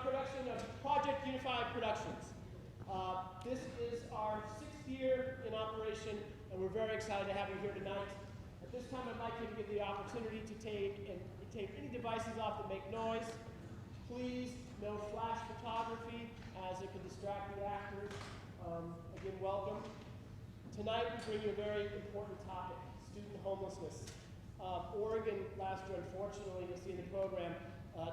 production of Project UNIFY Productions. This is our 6th year in operation, and we're very excited to have you here tonight. At this time, I'd like you to get the opportunity to take any devices off that make noise. Please, no flash photography, as it can distract the actors. Again, welcome. Tonight, we bring you a very important topic, student homelessness. Oregon last year, unfortunately, you'll see in the program,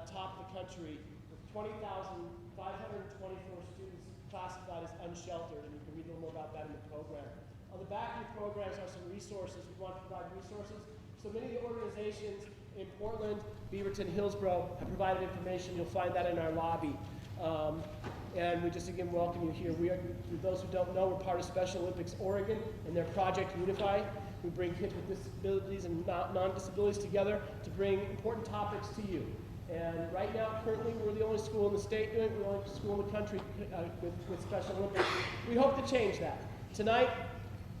topped the country with 20,524 students classified as unsheltered, and you can read a little more about that in the program. On the back of your programs are some resources. We want to provide resources. So many of the organizations in Portland, Beaverton, Hillsborough have provided information. You'll find that in our lobby. And we just again welcome you here. For those who don't know, we're part of Special Olympics Oregon and their Project UNIFY. We bring kids with disabilities and non-disabilities together to bring important topics to you. And right now, currently, we're the only school in the state doing it. We're the only school in the country with Special Olympics. We hope to change that. Tonight,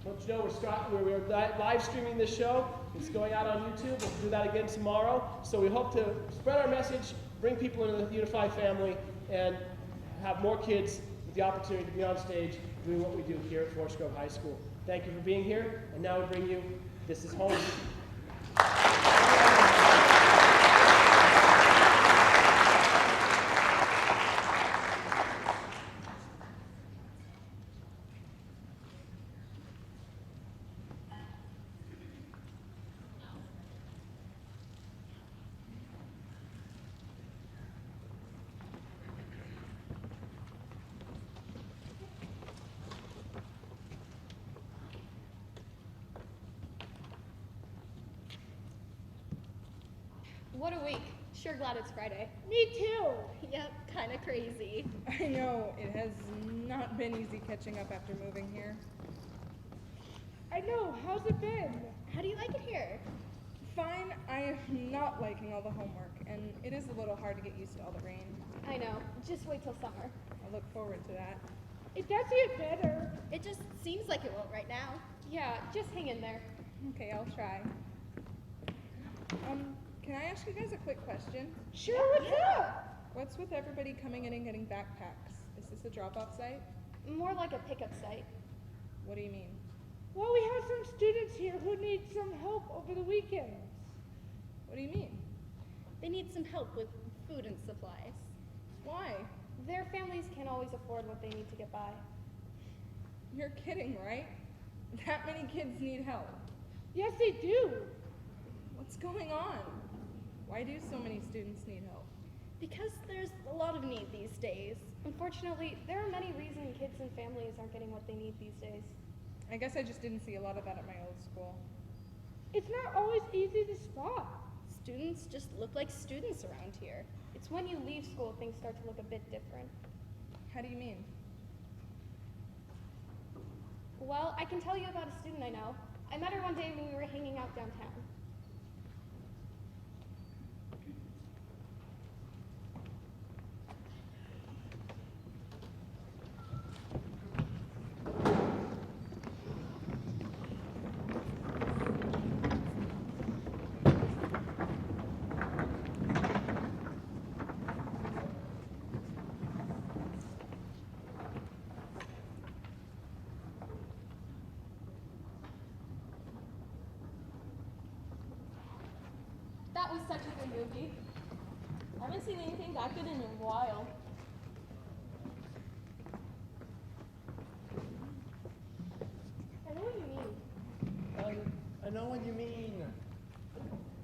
don't you know, we're live streaming this show. It's going out on YouTube. We'll do that again tomorrow. So we hope to spread our message, bring people into the UNIFY family, and have more kids with the opportunity to be on stage doing what we do here at Forest Grove High School. Thank you for being here, and now we bring you This Is Home. What a week. Sure glad it's Friday. Me too. Yep, kind of crazy. I know, it has not been easy catching up after moving here. I know. How's it been? How do you like it here? Fine, I am not liking all the homework, and it is a little hard to get used to all the rain. I know. Just wait till summer. I look forward to that. It does get better. It just seems like it won't right now. Yeah, just hang in there. Okay, I'll try. Can I ask you guys a quick question? Sure, what's up? What's with everybody coming in and getting backpacks? Is this a drop-off site? More like a pickup site. What do you mean? Well, we have some students here who need some help over the weekends. What do you mean? They need some help with food and supplies. Why? Their families can't always afford what they need to get by. You're kidding, right? That many kids need help. Yes, they do. What's going on? Why do so many students need help? Because there's a lot of need these days. Unfortunately, there are many reasons kids and families aren't getting what they need these days. I guess I just didn't see a lot of that at my old school. It's not always easy to spot. Students just look like students around here. It's when you leave school things start to look a bit different. How do you mean? Well, I can tell you about a student I know. I met her one day when we were hanging out downtown. That was such a good movie. I haven't seen anything that good in a while. I know what you mean. I know what you mean.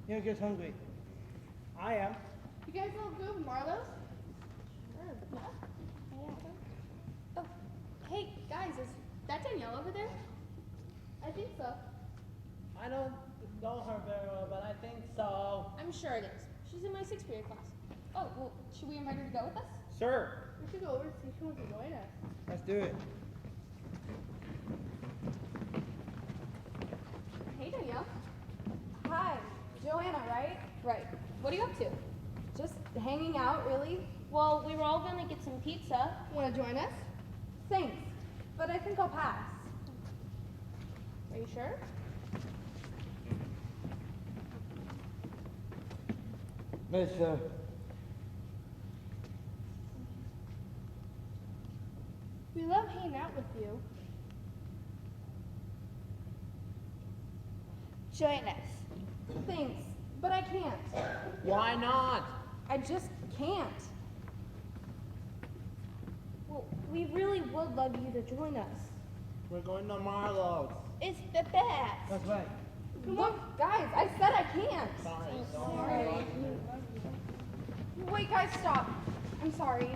You're just hungry. I am. You guys all go to Marlowe's? Sure. Oh, hey, guys, is that Danielle over there? I think so. I don't know her very well, but I think so. I'm sure it is. She's in my 6th period class. Oh, well, should we invite her to go with us? Sure. We should go over to see if she wants to join us. Let's do it. Hey, Danielle. Hi, Joanna, right? Right. What are you up to? Just hanging out, really. Well, we were all gonna get some pizza. Want to join us? Thanks, but I think I'll pass. Are you sure? Miss, with you. Join us. Thanks, but I can't. Why not? I just can't. Well, we really would love you to join us. We're going to Marlowe's. It's the best. That's right. Look, guys, I said I can't. Sorry. Wait, guys, stop. I'm sorry.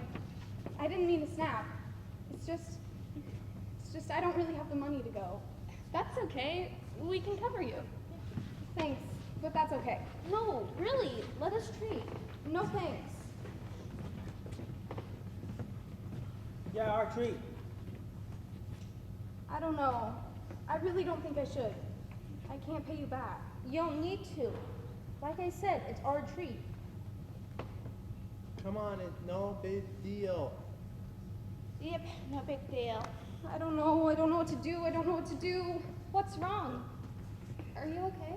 I didn't mean to snap. It's just I don't really have the money to go. That's okay. We can cover you. Thanks, but that's okay. No, really, let us treat. No thanks. Yeah, our treat. I don't know. I really don't think I should. I can't pay you back. You don't need to. Like I said, it's our treat. Come on, it's no big deal. Yep, no big deal. I don't know what to do. What's wrong? Are you okay?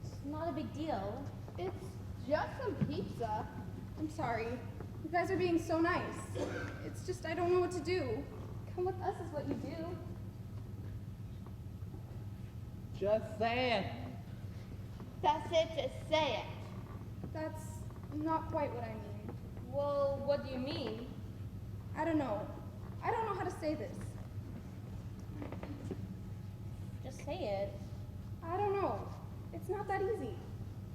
It's not a big deal. It's just some pizza. I'm sorry. You guys are being so nice. It's just I don't know what to do. Come with us is what you do. Just saying. That's it, just say it. That's not quite what I mean. Well, what do you mean? I don't know. I don't know how to say this. Just say it. I don't know. It's not that easy.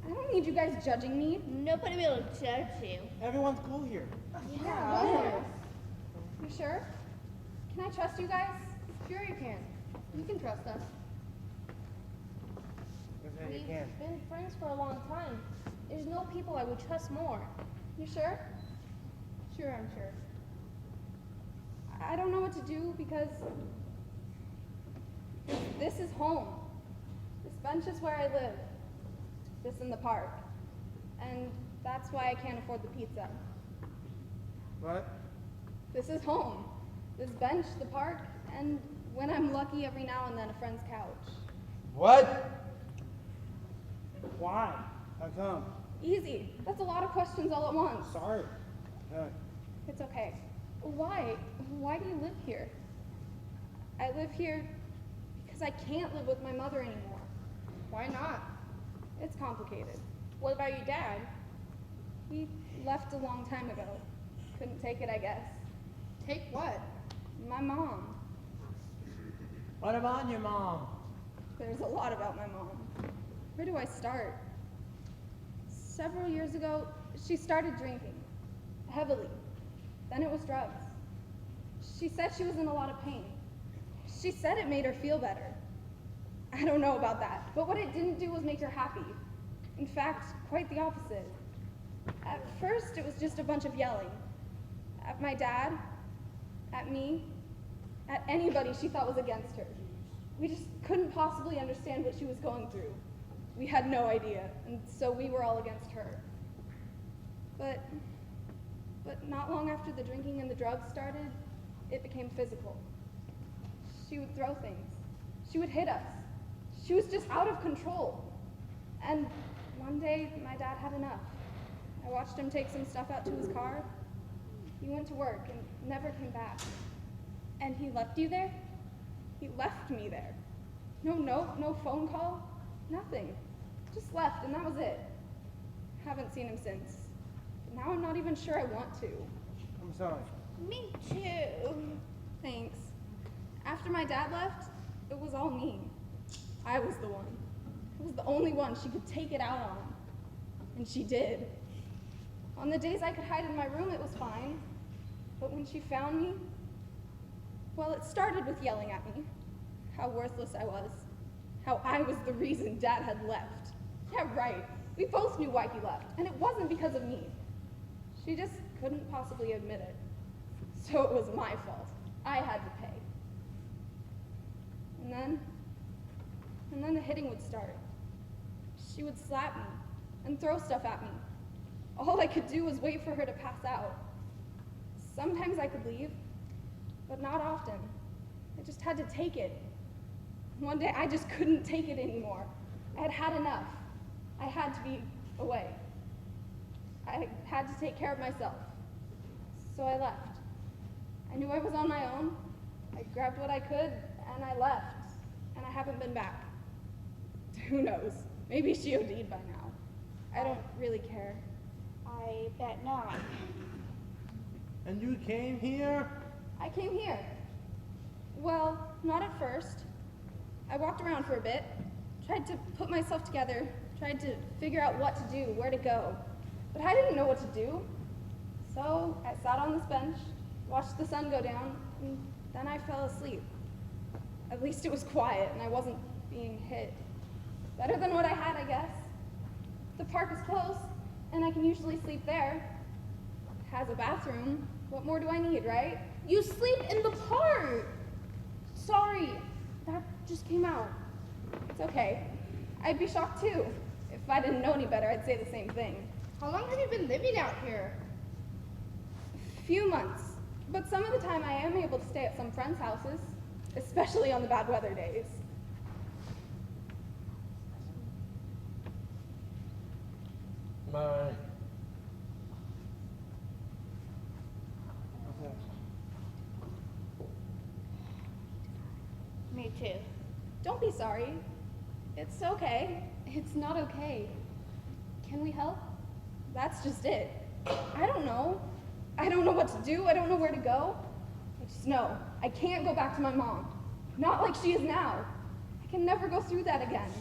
I don't need you guys judging me. Nobody will judge you. Everyone's cool here. Yeah. You sure? Can I trust you guys? Sure you can. You can trust us. You We've can. been friends for a long time. There's no people I would trust more. You sure? Sure, I'm sure. I don't know what to do because this is home. This bench is where I live. This in the park. And that's why I can't afford the pizza. What? This is home. This bench, the park, and when I'm lucky, every now and then a friend's couch. What? Why? How come? Easy. That's a lot of questions all at once. Sorry. It's okay. Why? Why do you live here? I live here because I can't live with my mother anymore. Why not? It's complicated. What about your dad? He left a long time ago. Couldn't take it, I guess. Take what? My mom. What about your mom? There's a lot about my mom. Where do I start? Several years ago, she started drinking. Heavily. Then it was drugs. She said she was in a lot of pain. She said it made her feel better. I don't know about that, but what it didn't do was make her happy. In fact, quite the opposite. At first, it was just a bunch of yelling. At my dad, at me, at anybody she thought was against her. We just couldn't possibly understand what she was going through. We had no idea, and so we were all against her. But not long after the drinking and the drugs started, it became physical. She would throw things. She would hit us. She was just out of control. And one day, my dad had enough. I watched him take some stuff out to his car. He went to work and never came back. And he left you there? He left me there. No note, no phone call, nothing. Just left, and that was it. Haven't seen him since. Now I'm not even sure I want to. I'm sorry. Me too. Thanks. After my dad left, it was all me. I was the one. I was the only one she could take it out on. And she did. On the days I could hide in my room, it was fine. But when she found me, well, it started with yelling at me. How worthless I was. How I was the reason Dad had left. Yeah, right. We both knew why he left, and it wasn't because of me. She just couldn't possibly admit it. So it was my fault. I had to pay. And then the hitting would start. She would slap me and throw stuff at me. All I could do was wait for her to pass out. Sometimes I could leave, but not often. I just had to take it. One day I just couldn't take it anymore. I had had enough. I had to be away. I had to take care of myself. So I left. I knew I was on my own, I grabbed what I could and I left, and I haven't been back. Who knows? Maybe she OD'd by now. I don't really care. I bet not. And you came here? I came here. Well, not at first. I walked around for a bit, tried to put myself together, tried to figure out what to do, where to go. But I didn't know what to do. So I sat on this bench, watched the sun go down, and then I fell asleep. At least it was quiet and I wasn't being hit. Better than what I had, I guess. The park is close, and I can usually sleep there. It has a bathroom. What more do I need, right? You sleep in the park. Sorry, that just came out. It's okay. I'd be shocked too. If I didn't know any better, I'd say the same thing. How long have you been living out here? A few months, but some of the time I am able to stay at some friends' houses, especially on the bad weather days. My. Me too. Don't be sorry. It's okay. It's not okay. Can we help? That's just it. I don't know. I don't know what to do. I don't know where to go. I just know I can't go back to my mom. Not like she is now. I can never go through that again.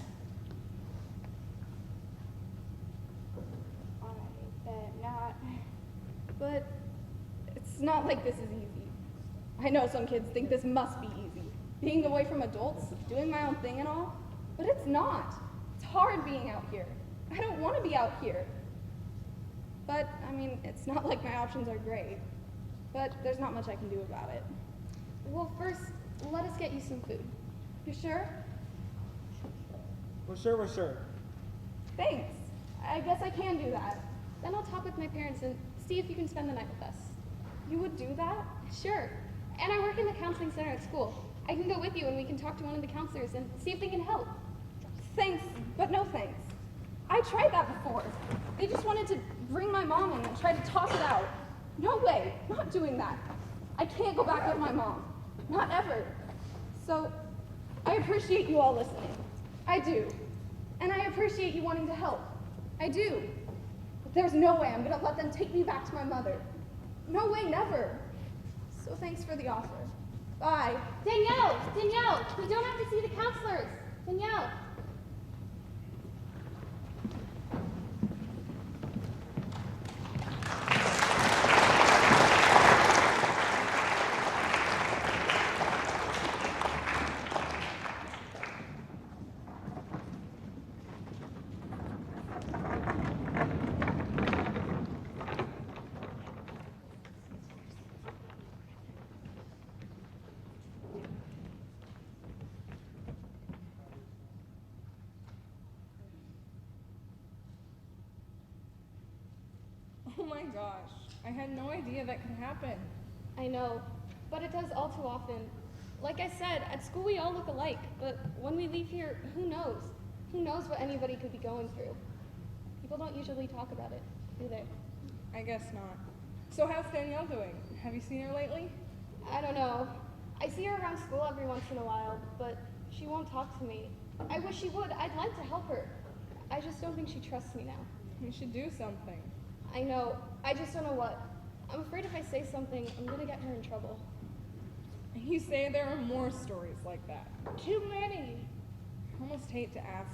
I bet not. But it's not like this is easy. I know some kids think this must be easy. Being away from adults, doing my own thing and all. But it's not. It's hard being out here. I don't want to be out here. But, I mean, it's not like my options are great. But there's not much I can do about it. Well, first, let us get you some food. You sure? We're sure. Thanks. I guess I can do that. Then I'll talk with my parents and see if you can spend the night with us. You would do that? Sure. And I work in the counseling center at school. I can go with you and we can talk to one of the counselors and see if they can help. Thanks, but no thanks. I tried that before. They just wanted to bring my mom in and try to talk it out. No way, not doing that. I can't go back with my mom. Not ever. So, I appreciate you all listening. I do. And I appreciate you wanting to help. I do. But there's no way I'm gonna let them take me back to my mother. No way, never. So thanks for the offer. Bye. Danielle! Danielle! We don't have to see the counselors! Danielle! Oh my gosh, I had no idea that could happen. I know, but it does all too often. Like I said, at school we all look alike, but when we leave here, who knows? Who knows what anybody could be going through? People don't usually talk about it, do they? I guess not. So how's Danielle doing? Have you seen her lately? I don't know. I see her around school every once in a while, but she won't talk to me. I wish she would. I'd like to help her. I just don't think she trusts me now. We should do something. I know. I just don't know what. I'm afraid if I say something, I'm gonna get her in trouble. You say there are more stories like that. Too many. I almost hate to ask,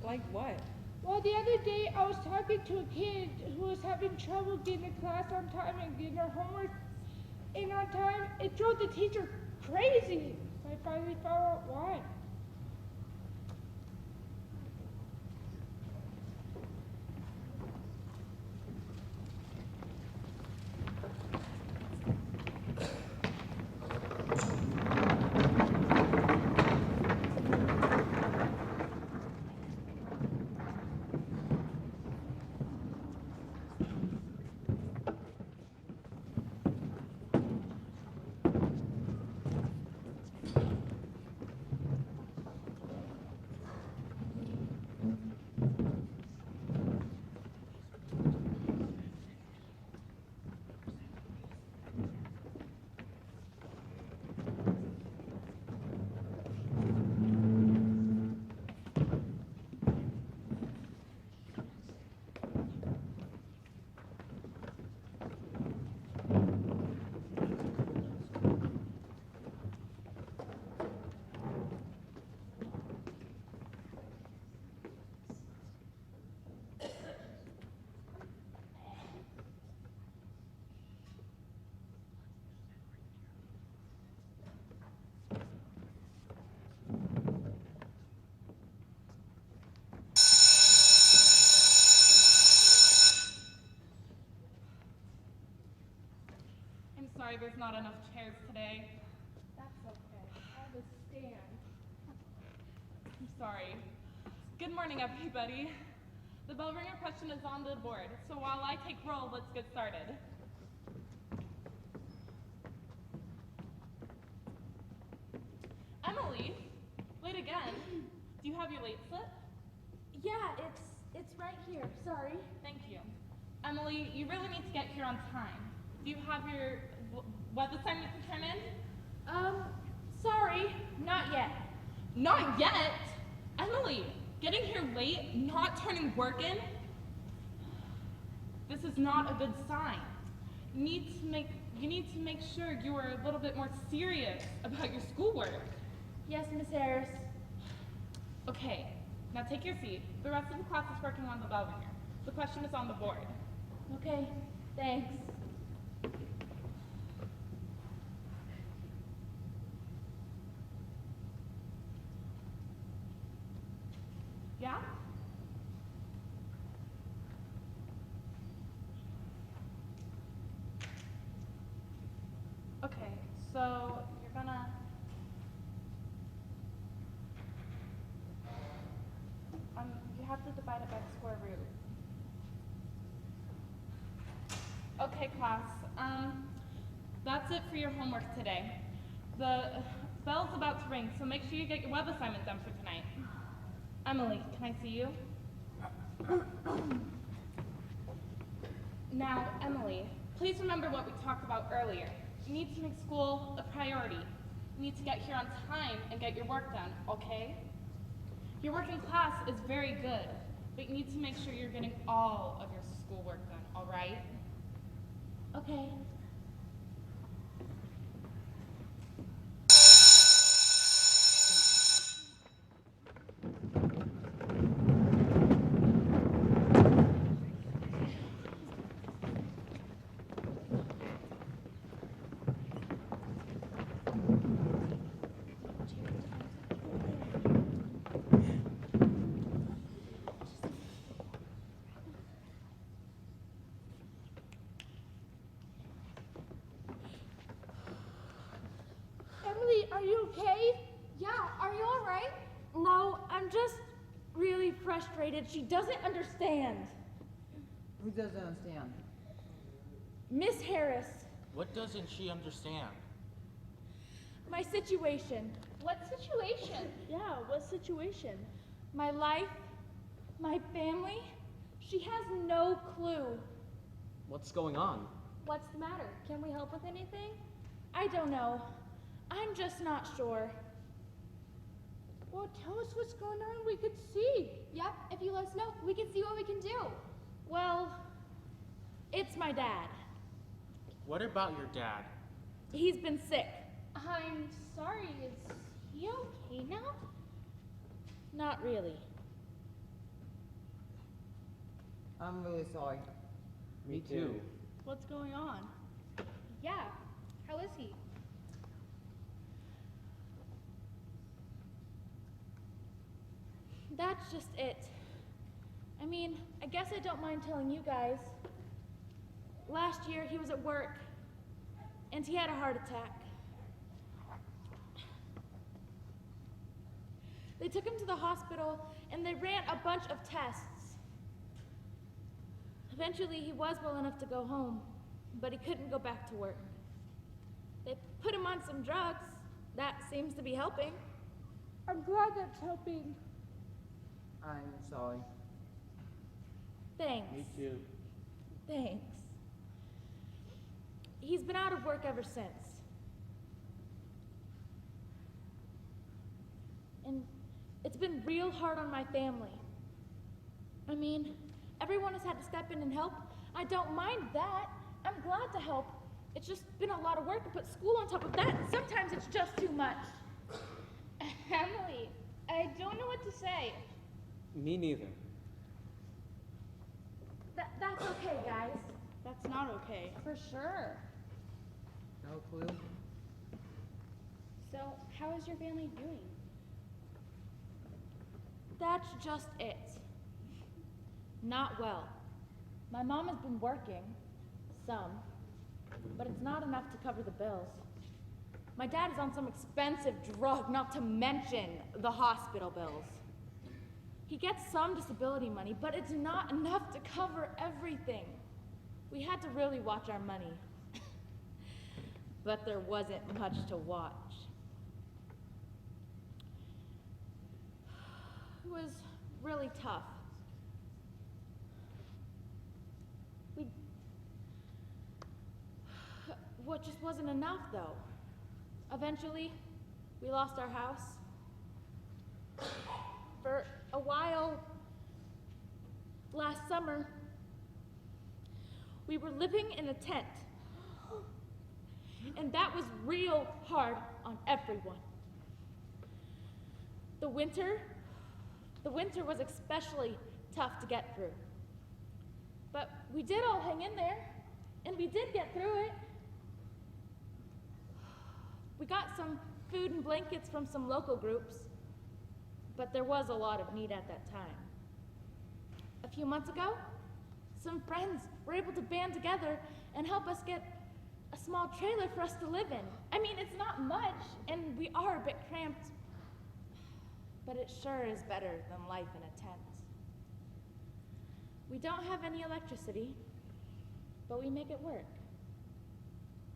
like what? Well, the other day I was talking to a kid who was having trouble getting to class on time and getting her homework in on time. It drove the teacher crazy. I finally found out why. sorry there's not enough chairs today. That's okay. I have a stand. I'm sorry. Good morning, everybody. The bell ringer question is on the board, so while I take roll, let's get started. Emily, late again. Do you have your late slip? Yeah, it's right here. Sorry. Thank you. Emily, you really need to get here on time. Do you have your web assignment to turn in? Sorry, not yet. Not yet? Emily, getting here late, not turning work in? This is not a good sign. You need to make sure you are a little bit more serious about your schoolwork. Yes, Miss Harris. Okay, now take your seat. The rest of the class is working on the bell ringer. The question is on the board. Okay, thanks. Yeah? Okay, so you're gonna... you have to divide it by the square root. Okay, class, that's it for your homework today. The bell's about to ring, so make sure you get your web assignment done for tonight. Emily, can I see you? Now, Emily, please remember what we talked about earlier. You need to make school a priority. You need to get here on time and get your work done, okay? Your work in class is very good, but you need to make sure you're getting all of your schoolwork done, all right? Okay. Emily, are you okay? Yeah, are you all right? No, I'm just really frustrated. She doesn't understand. Who doesn't understand? Miss Harris, What doesn't she understand? my situation, What situation? yeah, what situation? My life, my family, she has no clue. What's going on? What's the matter? Can we help with anything? I don't know. I'm just not sure. Well, tell us what's going on. We could see. Yep, if you let us know, we can see what we can do. Well, it's my dad. What about your dad? He's been sick. I'm sorry, is he okay now? Not really. I'm really sorry. Me too. What's going on? Yeah, how is he? That's just it. I mean, I guess I don't mind telling you guys. Last year, he was at work, and he had a heart attack. They took him to the hospital, and they ran a bunch of tests. Eventually, he was well enough to go home, but he couldn't go back to work. They put him on some drugs. That seems to be helping. I'm glad that's helping. I'm sorry. Thanks. Me too. Thanks. He's been out of work ever since. And it's been real hard on my family. I mean, everyone has had to step in and help. I don't mind that. I'm glad to help. It's just been a lot of work to put school on top of that, and sometimes it's just too much. Emily, I don't know what to say. Me neither. That's okay, guys. That's not okay. For sure. No clue? So, how is your family doing? That's just it. Not well. My mom has been working, some, but it's not enough to cover the bills. My dad is on some expensive drug, not to mention the hospital bills. He gets some disability money, but it's not enough to cover everything. We had to really watch our money. But there wasn't much to watch. It was really tough. What just wasn't enough, though. Eventually, we lost our house. For a while, last summer, we were living in a tent. And that was real hard on everyone. The winter was especially tough to get through. But we did all hang in there, and we did get through it. We got some food and blankets from some local groups, but there was a lot of need at that time. A few months ago, some friends were able to band together and help us get a small trailer for us to live in. I mean, it's not much, and we are a bit cramped, but it sure is better than life in a tent. We don't have any electricity, but we make it work.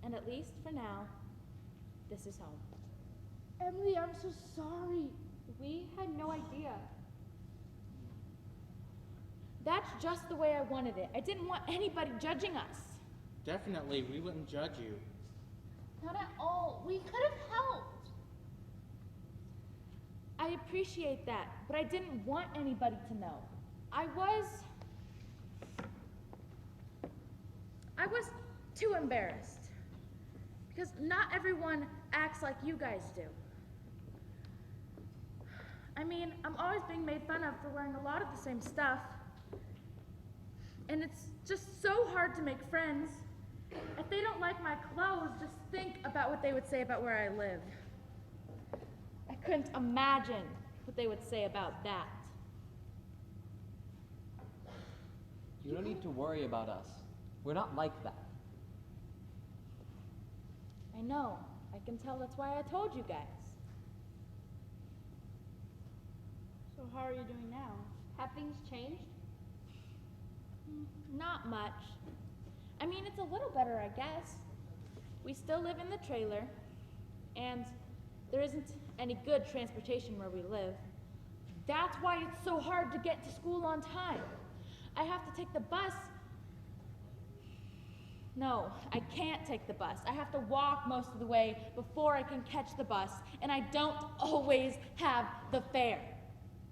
And at least for now, this is home. Emily, I'm so sorry. We had no idea. That's just the way I wanted it. I didn't want anybody judging us. Definitely, we wouldn't judge you. Not at all. We could have helped. I appreciate that, but I didn't want anybody to know. I was too embarrassed. Because not everyone acts like you guys do. I mean, I'm always being made fun of for wearing a lot of the same stuff. And it's just so hard to make friends. If they don't like my clothes, just think about what they would say about where I live. I couldn't imagine what they would say about that. You don't need to worry about us. We're not like that. I know. I can tell that's why I told you guys. So how are you doing now? Have things changed? Not much. I mean, it's a little better, I guess. We still live in the trailer, and there isn't any good transportation where we live. That's why it's so hard to get to school on time. I have to take the bus. No, I can't take the bus. I have to walk most of the way before I can catch the bus, and I don't always have the fare.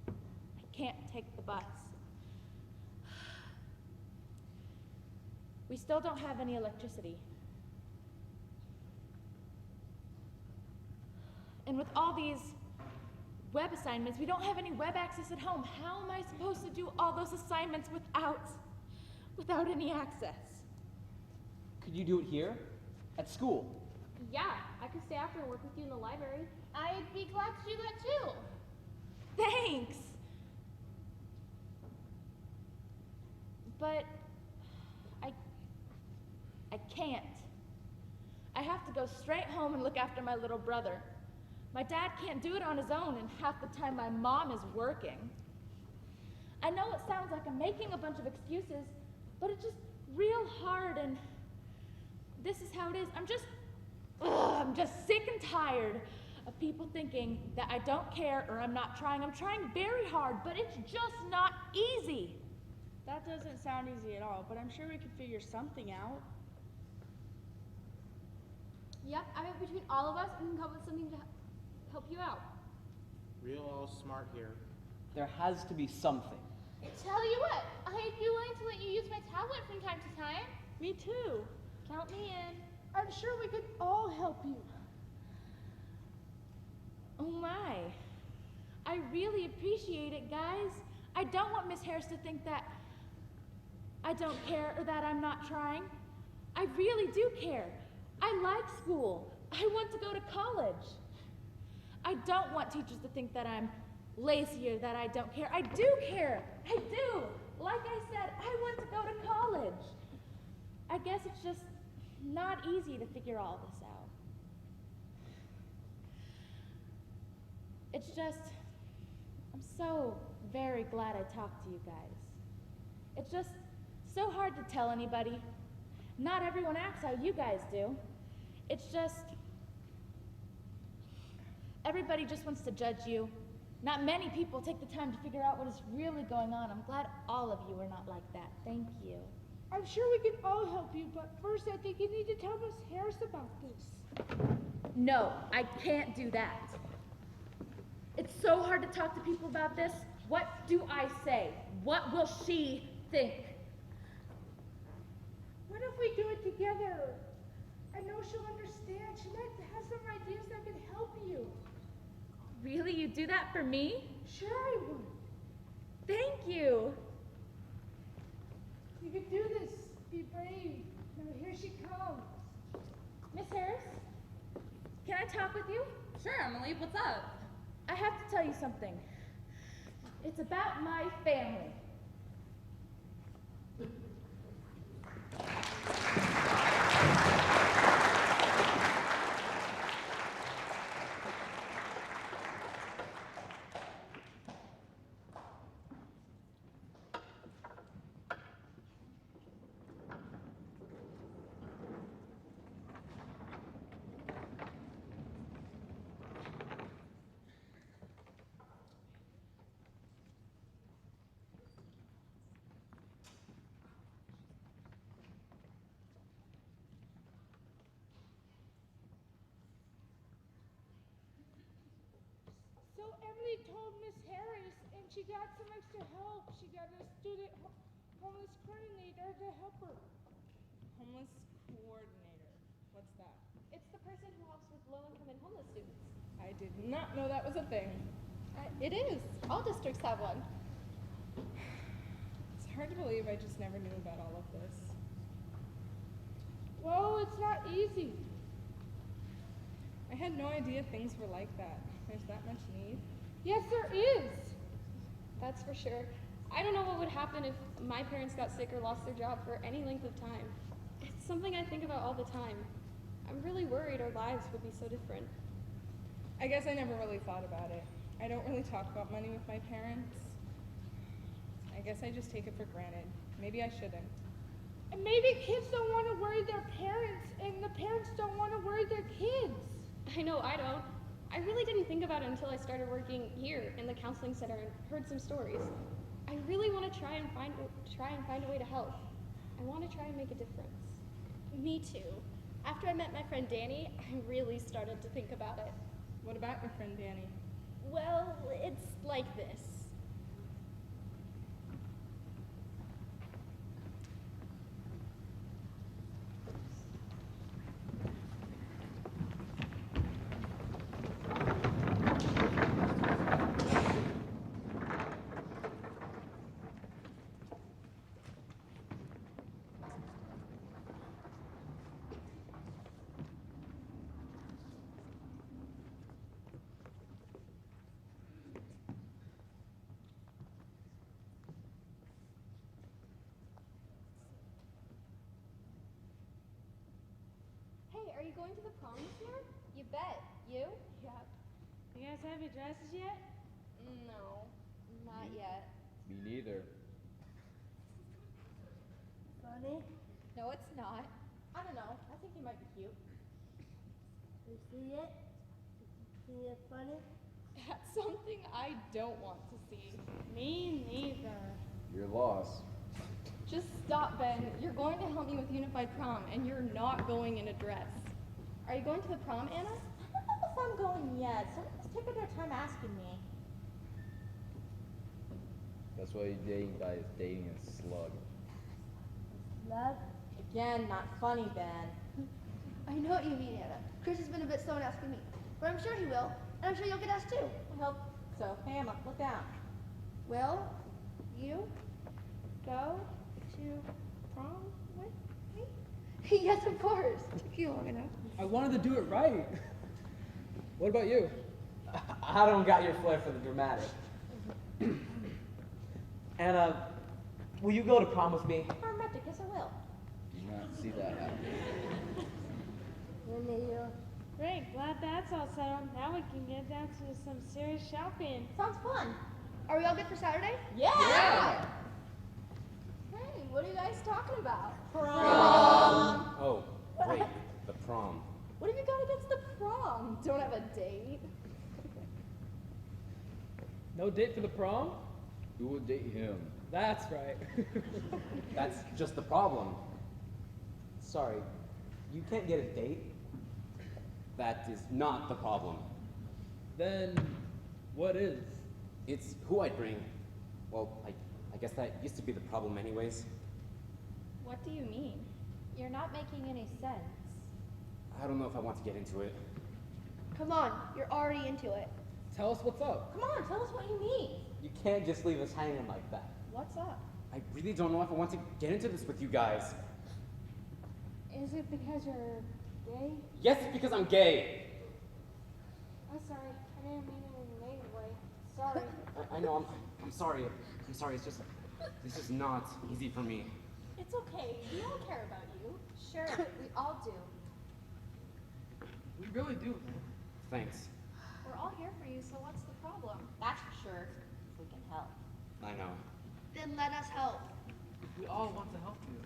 I can't take the bus. We still don't have any electricity. And with all these web assignments, we don't have any web access at home. How am I supposed to do all those assignments without any access? Could you do it here? At school? Yeah, I could stay after and work with you in the library. I'd be glad to do that too. Thanks! But I can't. I have to go straight home and look after my little brother. My dad can't do it on his own, and half the time my mom is working. I know it sounds like I'm making a bunch of excuses, but it's just real hard, and this is how it is. I'm just sick and tired of people thinking that I don't care or I'm not trying. I'm trying very hard, but it's just not easy. That doesn't sound easy at all, but I'm sure we could figure something out. Yep, I bet between all of us, we can come up with something to help you out. Real all smart here. There has to be something. Tell you what, I'd be willing to let you use my tablet from time to time. Me too. Count me in. I'm sure we could all help you. Oh my. I really appreciate it, guys. I don't want Miss Harris to think that I don't care or that I'm not trying. I really do care. I like school. I want to go to college. I don't want teachers to think that I'm lazy or that I don't care. I do care. I do. Like I said, I want to go to college. I guess it's just not easy to figure all this out. It's just, I'm so very glad I talked to you guys. It's just so hard to tell anybody. Not everyone acts how you guys do. It's just, everybody just wants to judge you. Not many people take the time to figure out what is really going on. I'm glad all of you are not like that. Thank you. I'm sure we can all help you, but first I think you need to tell Miss Harris about this. No, I can't do that. It's so hard to talk to people about this. What do I say? What will she think? What if we do it together? I know she'll understand. She might have some ideas that can help you. Really? You do that for me? Sure I would. Thank you. You can do this. Be brave. Now here she comes. Miss Harris, can I talk with you? Sure, Emily, what's up? I have to tell you something. It's about my family. So Emily told Miss Harris, and she got some extra help. She got a student homeless coordinator to help her. Homeless coordinator. What's that? It's the person who helps with low-income and homeless students. I did not know that was a thing. It is. All districts have one. It's hard to believe I just never knew about all of this. Well, it's not easy. I had no idea things were like that. There's that much need. Yes, there is. That's for sure. I don't know what would happen if my parents got sick or lost their job for any length of time. It's something I think about all the time. I'm really worried our lives would be so different. I guess I never really thought about it. I don't really talk about money with my parents. I guess I just take it for granted. Maybe I shouldn't. And maybe kids don't want to worry their parents, and the parents don't want to worry their kids. I know I don't. I really didn't think about it until I started working here in the counseling center and heard some stories. I really want to try and find a way to help. I want to try and make a difference. Me too. After I met my friend Danny, I really started to think about it. What about your friend Danny? Well, it's like this. Hey, are you going to the prom this year? You bet. You? Yep. You guys have your dresses yet? No, not yet. Me neither. Funny? No, it's not. I don't know. I think you might be cute. You see it? See it funny? That's something I don't want to see. Me neither. You're lost. Just stop, Ben. You're going to help me with Unified Prom, and you're not going in a dress. Are you going to the prom, Anna? I don't know if I'm going yet. Someone's taking their time asking me. That's why you're dating guy is dating a slug. Love? Again, not funny, Ben. I know what you mean, Anna. Chris has been a bit slow in asking me, but I'm sure he will, and I'm sure you'll get asked too. I hope so. Hey, Emma, look down. Will you go to prom with me? Yes, of course. Took you long enough. I wanted to do it right. What about you? I don't got your flair for the dramatic. Anna, will you go to prom with me? Romantic, yes I will. Do not see that happening. Great, glad that's all settled. Now we can get down to some serious shopping. Sounds fun. Are we all good for Saturday? Yeah. Hey, what are you guys talking about? Prom. Oh, great. The prom. What have you got against the prom? Don't have a date. No date for the prom? Who would date him? That's right. That's just the problem. Sorry, you can't get a date? That is not the problem. Then, what is? It's who I bring. Well, I guess that used to be the problem anyways. What do you mean? You're not making any sense. I don't know if I want to get into it. Come on, you're already into it. Tell us what's up. Come on, tell us what you mean. You can't just leave us hanging like that. What's up? I really don't know if I want to get into this with you guys. Is it because you're gay? Yes, it's because I'm gay. I'm sorry. I didn't mean it in a negative way. Sorry. I know, I'm sorry. I'm sorry, it's just, this is not easy for me. It's okay. We all care about you. Sure, we all do. We really do. Thanks. We're all here for you, so what's the problem? That's for sure. If we can help. I know. Then let us help. We all want to help you.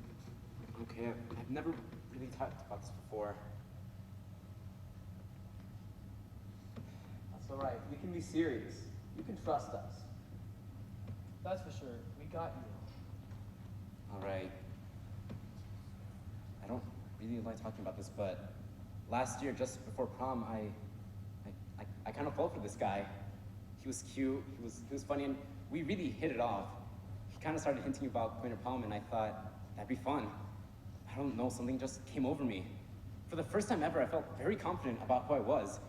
Okay, I've never really talked about this before. That's all right. We can be serious. You can trust us. That's for sure. We got you. All right. I don't really like talking about this, but last year, just before prom, I kind of fell for this guy. He was cute, he was funny, and we really hit it off. He kind of started hinting about going to prom, and I thought, that'd be fun. I don't know, something just came over me. For the first time ever, I felt very confident about who I was.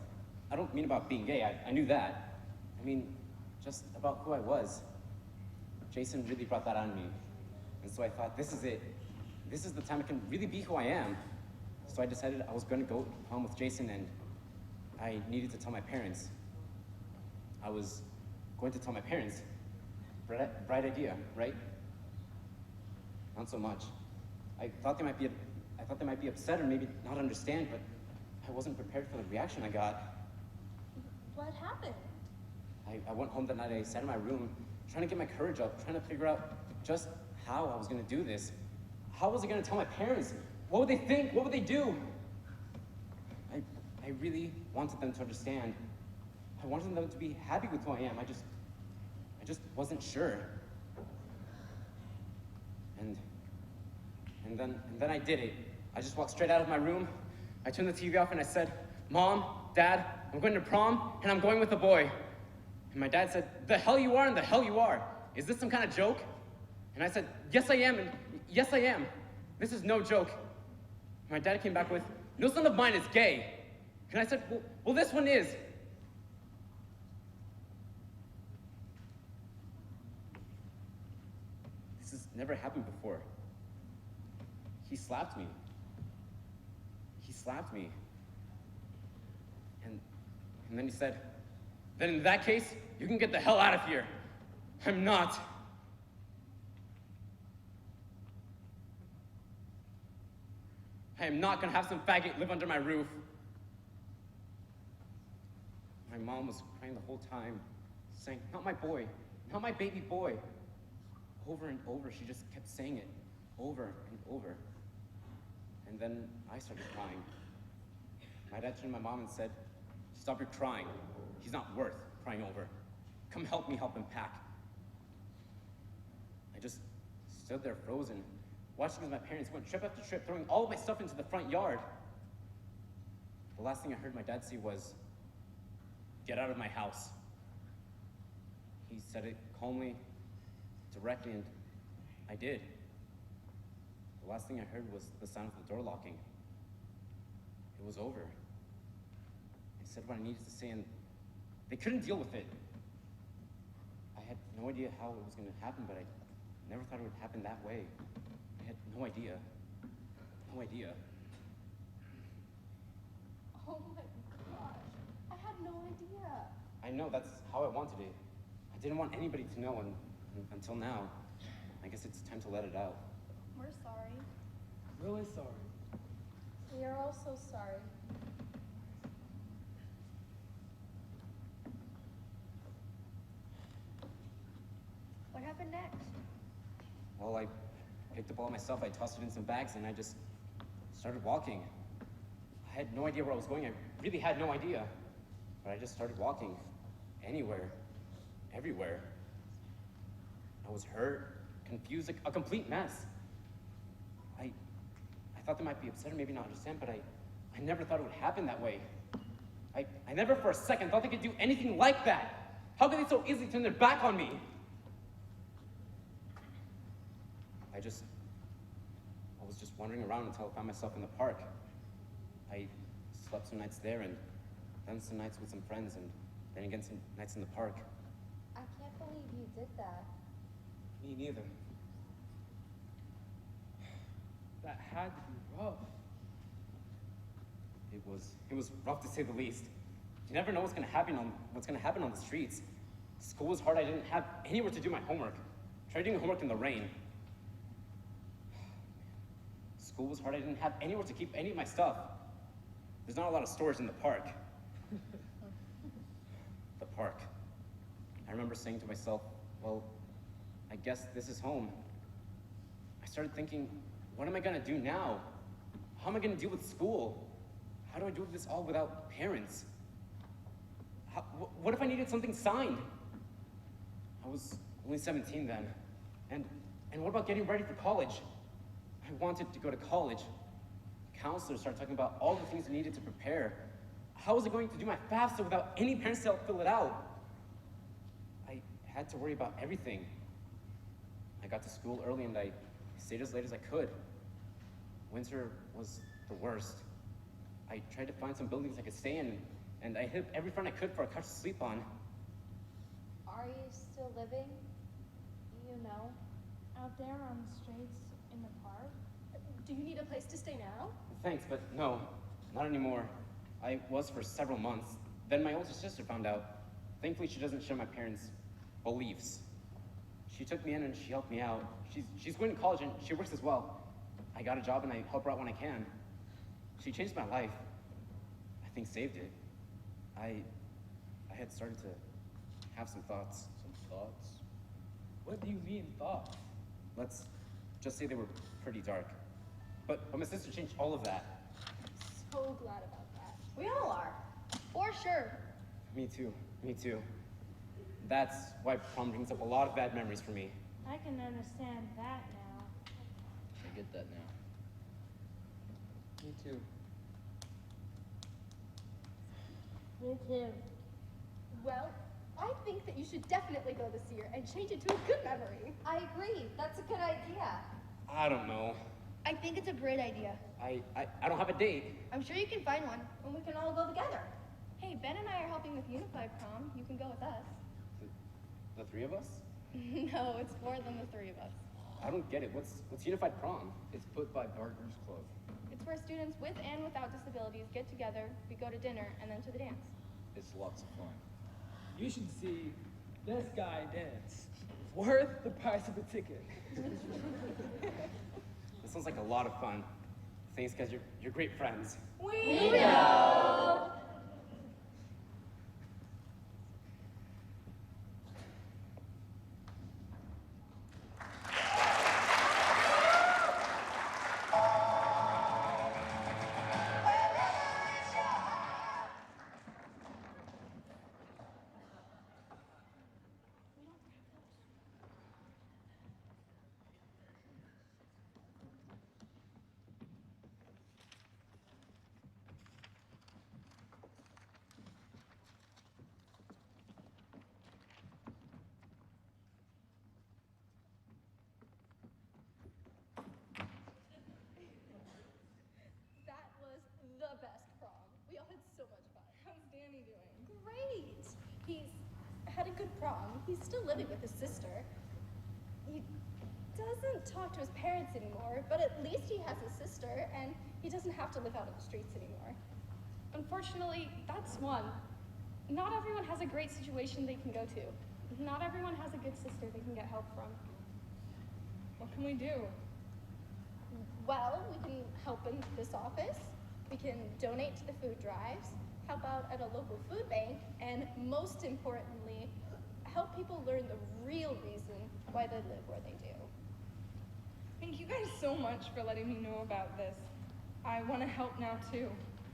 I don't mean about being gay, I knew that. I mean, just about who I was. Jason really brought that on me. And so I thought, this is it. This is the time I can really be who I am. So I decided I was going to go to prom with Jason, and I needed to tell my parents. I was going to tell my parents. Bright idea, right? Not so much. I thought they might be upset or maybe not understand, but I wasn't prepared for the reaction I got. What happened? I went home that night, I sat in my room, trying to get my courage up, trying to figure out just how I was gonna do this. How was I gonna tell my parents? What would they think? What would they do? I really wanted them to understand. I wanted them to be happy with who I am. I just wasn't sure. And then I did it. I just walked straight out of my room. I turned the TV off and I said, Mom, Dad, I'm going to prom and I'm going with a boy. And my dad said, the hell you are and the hell you are. Is this some kind of joke? And I said, yes I am, and yes I am. This is no joke. And my dad came back with, no son of mine is gay. And I said, well this one is. This has never happened before. He slapped me. He slapped me. And then he said, then in that case, you can get the hell out of here. I'm not. I am not gonna have some faggot live under my roof. My mom was crying the whole time, saying, not my boy, not my baby boy. Over and over, she just kept saying it, over and over. And then I started crying. My dad turned to my mom and said, stop your crying. He's not worth crying over. Come help me help him pack. I just stood there frozen, watching as my parents went trip after trip, throwing all of my stuff into the front yard. The last thing I heard my dad say was, get out of my house. He said it calmly, directly, and I did. The last thing I heard was the sound of the door locking. It was over. I said what I needed to say, and they couldn't deal with it. I had no idea how it was going to happen, but I never thought it would happen that way. I had no idea. No idea. Oh my gosh. I had no idea. I know, that's how I wanted it. I didn't want anybody to know, and until now, I guess it's time to let it out. We're sorry. Really sorry. We are all so sorry. What happened next? Well, I picked up all my stuff, I tossed it in some bags, and I just started walking. I had no idea where I was going. I really had no idea. But I just started walking. Anywhere. Everywhere. I was hurt, confused, a complete mess. I thought they might be upset or maybe not understand, but I never thought it would happen that way. I never for a second thought they could do anything like that. How could they so easily turn their back on me? I was just wandering around until I found myself in the park. I slept some nights there, and then some nights with some friends, and then again some nights in the park. I can't believe you did that. Me neither. That had to be rough. It was rough to say the least. You never know what's gonna happen on the streets. School was hard. I didn't have anywhere to do my homework. Tried doing homework in the rain. School was hard. I didn't have anywhere to keep any of my stuff. There's not a lot of storage in the park. The park. I remember saying to myself, well, I guess this is home. I started thinking, what am I gonna do now? How am I gonna deal with school? How do I do this all without parents? What if I needed something signed? I was only 17 then. And what about getting ready for college? I wanted to go to college. Counselors started talking about all the things I needed to prepare. How was I going to do my FAFSA without any parents to help fill it out? I had to worry about everything. I got to school early and I stayed as late as I could. Winter was the worst. I tried to find some buildings I could stay in, and I hit up every friend I could for a couch to sleep on. Are you still living? You know? Out there on the streets in the park? Do you need a place to stay now? Thanks, but no, not anymore. I was for several months. Then my older sister found out. Thankfully, she doesn't share my parents' beliefs. She took me in and she helped me out. She's going to college and she works as well. I got a job and I help her out when I can. She changed my life. I think saved it. I had started to have some thoughts. Some thoughts? What do you mean, thoughts? Let's just say they were pretty dark. But my sister changed all of that. So glad about that. We all are. For sure. Me too. Me too. That's why prom brings up a lot of bad memories for me. I can understand that now. I get that now. Me too. Me too. Well, I think that you should definitely go this year and change it to a good memory. I agree. That's a good idea. I don't know. I think it's a great idea. I don't have a date. I'm sure you can find one. And we can all go together. Hey, Ben and I are helping with UNIFY Prom. You can go with us. The three of us? No, it's more than the three of us. I don't get it. What's Unified Prom? It's put by Partners Club. It's where students with and without disabilities get together, we go to dinner, and then to the dance. It's lots of fun. You should see this guy dance. Worth the price of a ticket. This sounds like a lot of fun. Thanks, guys. You're great friends. We know. That was the best prom. We all had so much fun. How's Danny doing? Great. He's had a good prom. He's still living with his sister. He doesn't talk to his parents anymore, but at least he has his sister, and he doesn't have to live out on the streets anymore. Unfortunately, that's one. Not everyone has a great situation they can go to. Not everyone has a good sister they can get help from. What can we do? Well, we can help in this office, we can donate to the food drives, help out at a local food bank, and most importantly, help people learn the real reason why they live where they do. Thank you guys so much for letting me know about this. I want to help now too.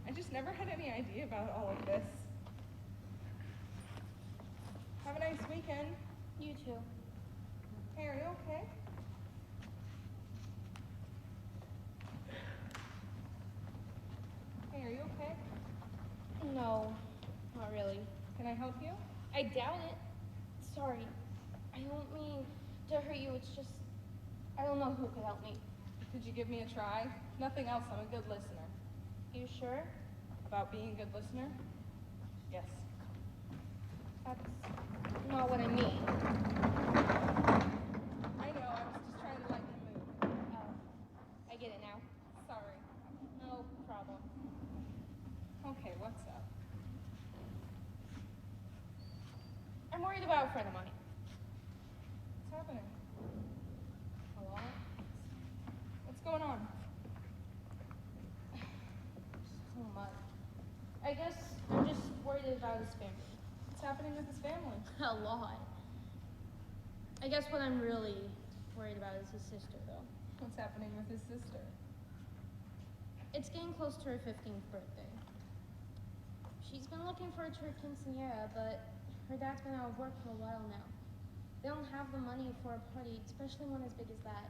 I just never had any idea about all of this. Have a nice weekend. You too. Hey, are you okay? Hey, are you okay? No, not really. Can I help you? I doubt it. Sorry. I don't mean to hurt you, it's just, I don't know who could help me. Could you give me a try? If nothing else, I'm a good listener. You sure? About being a good listener? Yes. That's not what I mean. I know, I was just trying to lighten the mood. Oh, I get it now. Sorry. No problem. Okay, what's up? I'm worried about a friend of mine. What's happening? A lot. What's going on? So much. I guess I'm just worried about his family. What's happening with his family? A lot. I guess what I'm really worried about is his sister, though. What's happening with his sister? It's getting close to her 15th birthday. She's been looking forward to her quinceañera, but her dad's been out of work for a while now. They don't have the money for a party, especially one as big as that.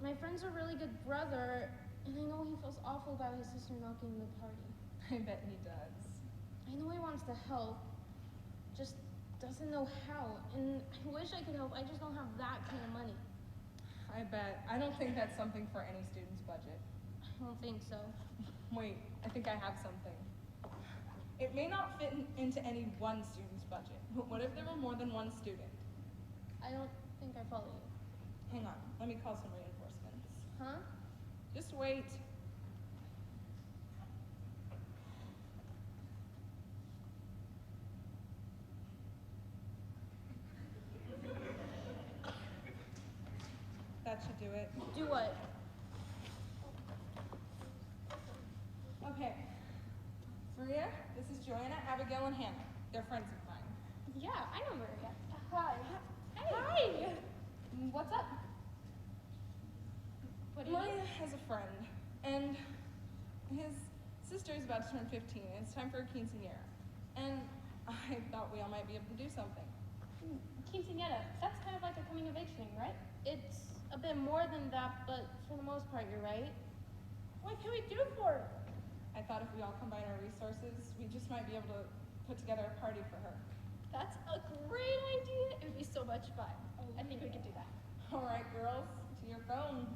My friend's a really good brother, and I know he feels awful about his sister not getting the party. I bet he does. I know he wants to help, just doesn't know how. And I wish I could help, I just don't have that kind of money. I bet. I don't think that's something for any student's budget. I don't think so. Wait, I think I have something. It may not fit into any one student's budget, but what if there were more than one student? I don't think I follow you. Hang on, let me call some reinforcements. Huh? Just wait. That should do it. Do what? Okay. Maria, this is Joanna, Abigail, and Hannah. They're friends of mine. Yeah, I know Maria. Hi. Hi. What's up? What do you Maria need? has a friend, and his sister is about to turn 15, and it's time for a quinceañera. And I thought we all might be able to do something. Quinceañera, that's kind of like a coming of age thing, right? It's a bit more than that, but for the most part, you're right. What can we do for her? I thought if we all combine our resources, we just might be able to put together a party for her. That's a great idea. It would be so much fun. I think we could do that. All right, girls, to your phones.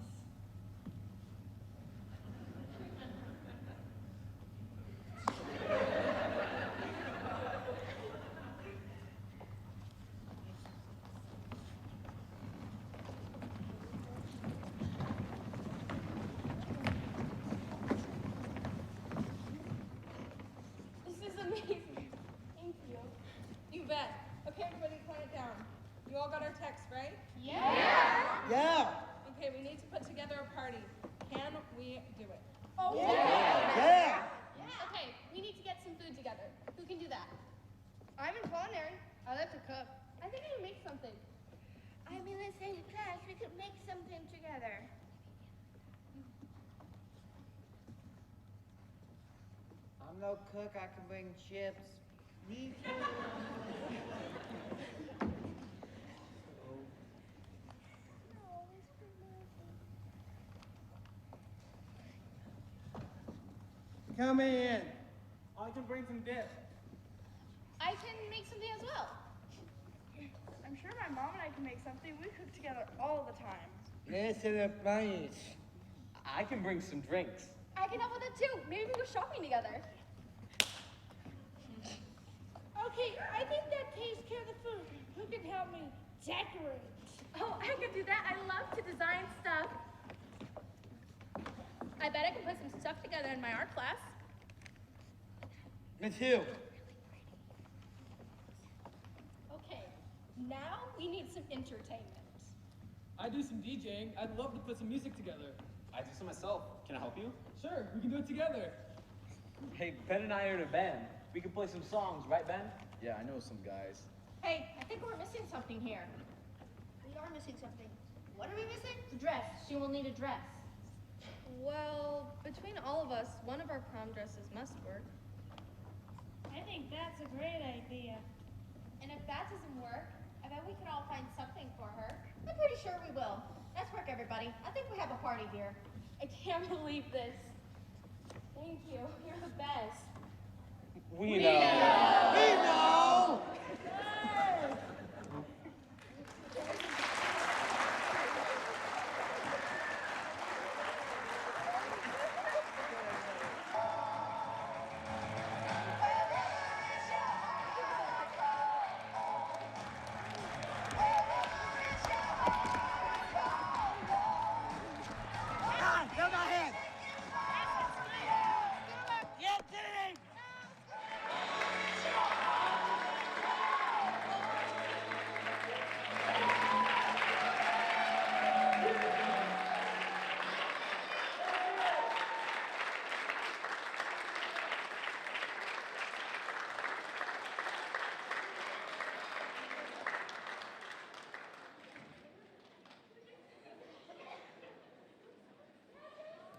This is amazing. Thank you. You bet. Okay, everybody, quiet down. You all got our text, right? Yeah. Okay, we need to put together a party. Can we do it? Oh, Yeah. Okay, we need to get some food together. Who can do that? I'm in culinary. I like to cook. I think I can make something. I'm in the same class. We could make something together. I'm no cook. I can bring chips. Me Come in. I can bring some dip. I can make something as well. I'm sure my mom and I can make something. We cook together all the time. Let's have a bunch. I can bring some drinks. I can help with it too. Maybe we go shopping together. Okay, I think that takes care of the food. Who can help me decorate? Oh, I could do that. I love to design stuff. I bet I can put some stuff together in my art class. Me too. Okay, now we need some entertainment. I do some DJing. I'd love to put some music together. I do so myself. Can I help you? Sure, we can do it together. Hey, Ben and I are in a band. We can play some songs, right, Ben? Yeah, I know some guys. Hey, I think we're missing something here. We are missing something. What are we missing? The dress. She will need a dress. Well, between all of us, one of our prom dresses must work. I think that's a great idea. And if that doesn't work, I bet we can all find something for her. I'm pretty sure we will. Let's work, everybody. I think we have a party here. I can't believe this. Thank you. You're the best. We know. We know!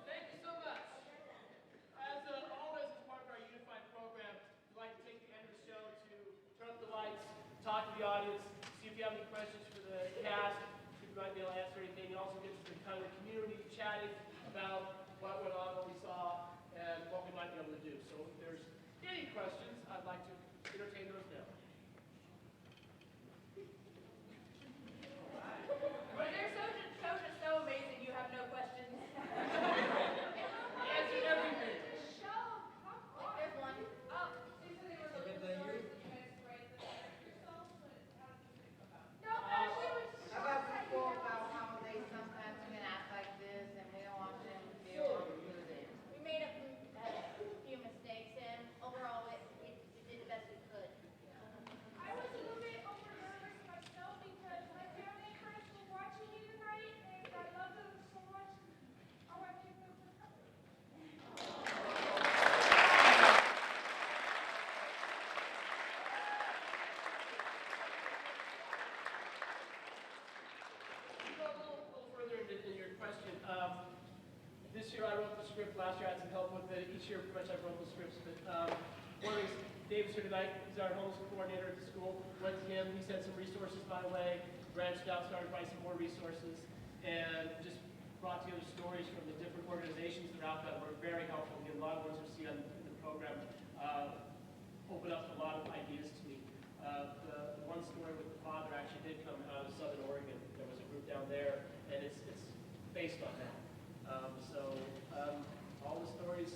Thank you so much. As always, as part of our unified program, we'd like to take the end of the show to turn up the lights, talk to the audience, see if you have any questions for the cast, see if you might be able to answer anything, and also get to the kind of the community chatting about what went on, what we saw, and what we might be able to do. So if there's any questions, I'd like to entertain those now. But they're so amazing, you have no questions. Answer everything. There's one. Oh, they said they were looking for stories that you guys write that yourself, but how did you think about it? No, actually, it was About people about how they sometimes can act like this and we don't want them to feel included. We made a few mistakes, and overall, we did the best we could. I was a little bit over nervous myself because my family and friends were watching me tonight, and I love them so much. I want to give them the To go a little further in your question, this year I wrote the script. Last year I had some help with it. Each year pretty much I wrote the scripts. But one of these, Dave's here tonight. He's our homeless coordinator at the school. Went to him. He sent some resources my way. Branched out, started writing some more resources, and just brought together stories from the different organizations that are out there that were very helpful. Again, a lot of ones you see on in the program opened up a lot of ideas to me. The one story with the father actually did come out of Southern Oregon. There was a group down there, and it's based on that. All the stories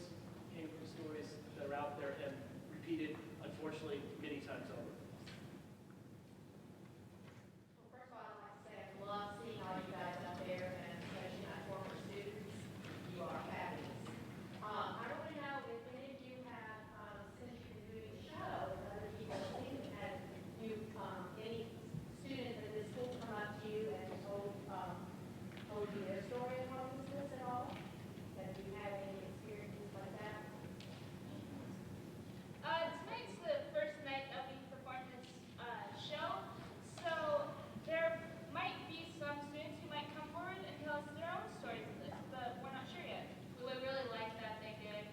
came from stories that are out there and repeated, unfortunately, many times over. Well, first of all, I'd like to say I love seeing all you guys out there, and especially my former students. You are fabulous. I don't know if any of you have, since you've been doing the show, and other people have seen it, have you, any students at this school come up to you and told you their story of homelessness at all? Have you had any experiences like that? Tonight's the first night that we performed this show, so there might be some students who might come forward and tell us their own stories of this, but we're not sure yet. We would really like that they did.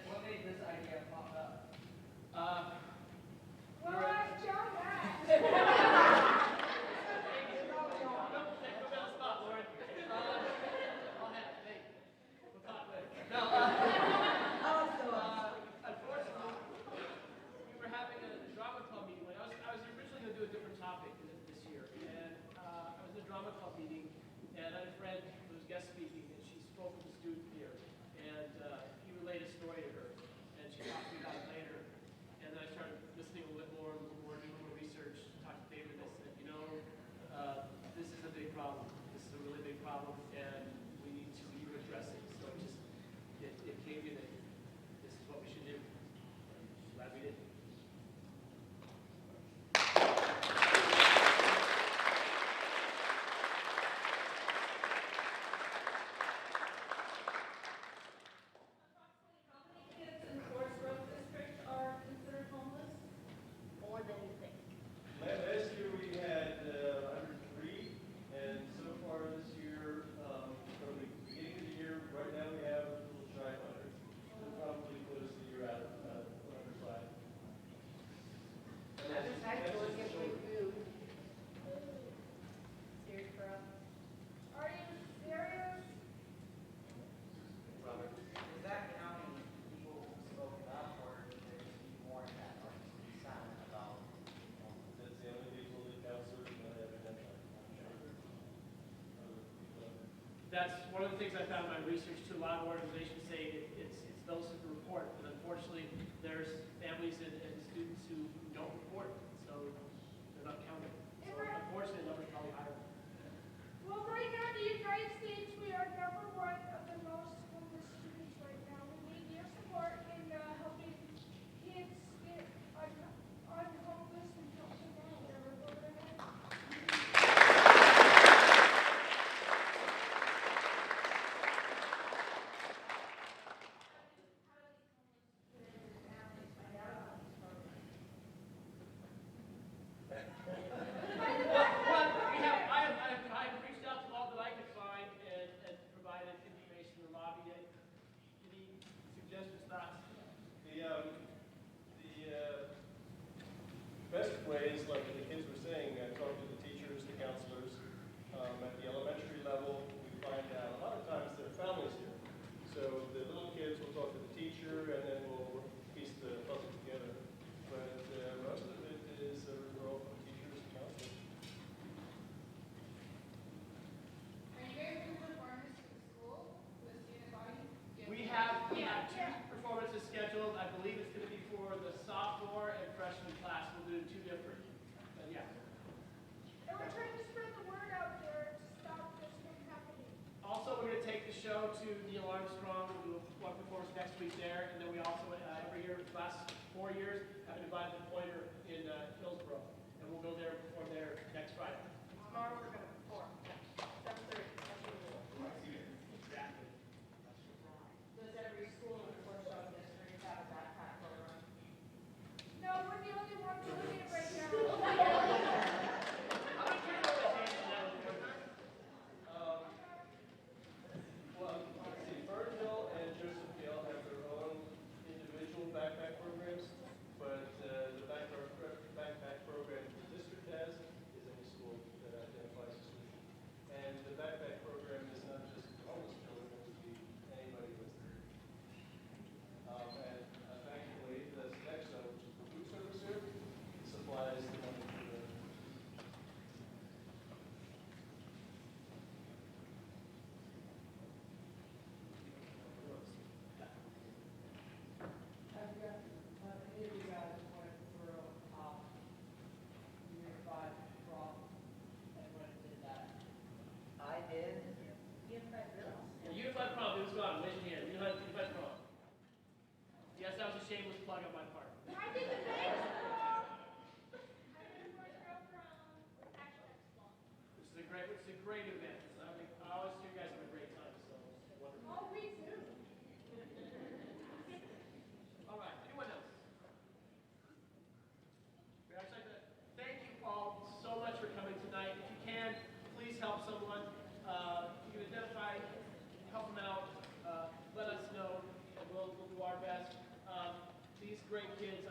What made this idea pop up? Well, ask John that. Unfortunately, we were having a drama club meeting. I was originally going to do a different topic this year, and I was in a drama club meeting, and I had a friend who was guest speaking, and she spoke with a student here, and he relayed a story to her, and she talked to me about it later, and then I started listening a little bit more, doing more research, talked to David, and I said, this is a big problem. This is a really big problem, and we need to either address it. So it came to me that this is what we should do. I'm glad we did. Nice to look at free food. Serious, bro? Are you serious? Robert, is that counting people who spoke up, or is there more in that, or silent about? That's the only people that counselors might have identified. That's one of the things I found in my research too. A lot of organizations say it's those who report, but unfortunately there's families and students who don't report, so they're not counted. So unfortunately the number's probably higher. Well, right now in the United States, we are number one of the most homeless students right now. We need your support in helping kids get unhomeless and help them out wherever they're at. I've reached out to all that I could find and provided information and lobbied it. Any suggestions, thoughts? The best ways, like the kids were saying, talk to the teachers, the counselors. At the elementary level, we find out a lot of times there are families here. So the little kids will talk to the teacher, and then we'll piece the puzzle together. But most of it is a referral from teachers and counselors. Are you guys doing performances at school, the student body? We have two performances scheduled. I believe it's going to be for the sophomore and freshman class. We'll do two different. Yeah. And we're trying to spread the word out there to stop this from happening. Also, we're going to take the show to Neil Armstrong. We'll do one performance next week there. And then we also, every year, the last 4 years, have invited the Pointer in Hillsborough. And we'll go there and perform there next Friday. Tomorrow we're gonna perform. 7:30. Exactly. Does every school in the workshop district have a backpack program? No, we're the only ones doing it right now. Well, let's see, Fernville and Joseph Gale have their own individual backpack programs, but the backpack program the district has is any school that identifies a solution. And the backpack program is not just homeless children, it would be anybody that's there. And thankfully, the Nexo, which is the food service here, supplies the money for the Have you got, any of you guys went through, Unified Problem and went and did that? I did. Unified Bills? Yeah, Unified Prom, it was gone. Raise your hand. Unified Prom. Yes, that was a shameless plug on my part. I did the next prom. It's a great event. I always see you guys have a great time, so it's wonderful. Oh, we do. All right, anyone else? Thank you all so much for coming tonight. If you can, please help someone. If you can identify, help them out, let us know, and we'll do our best. These great kids,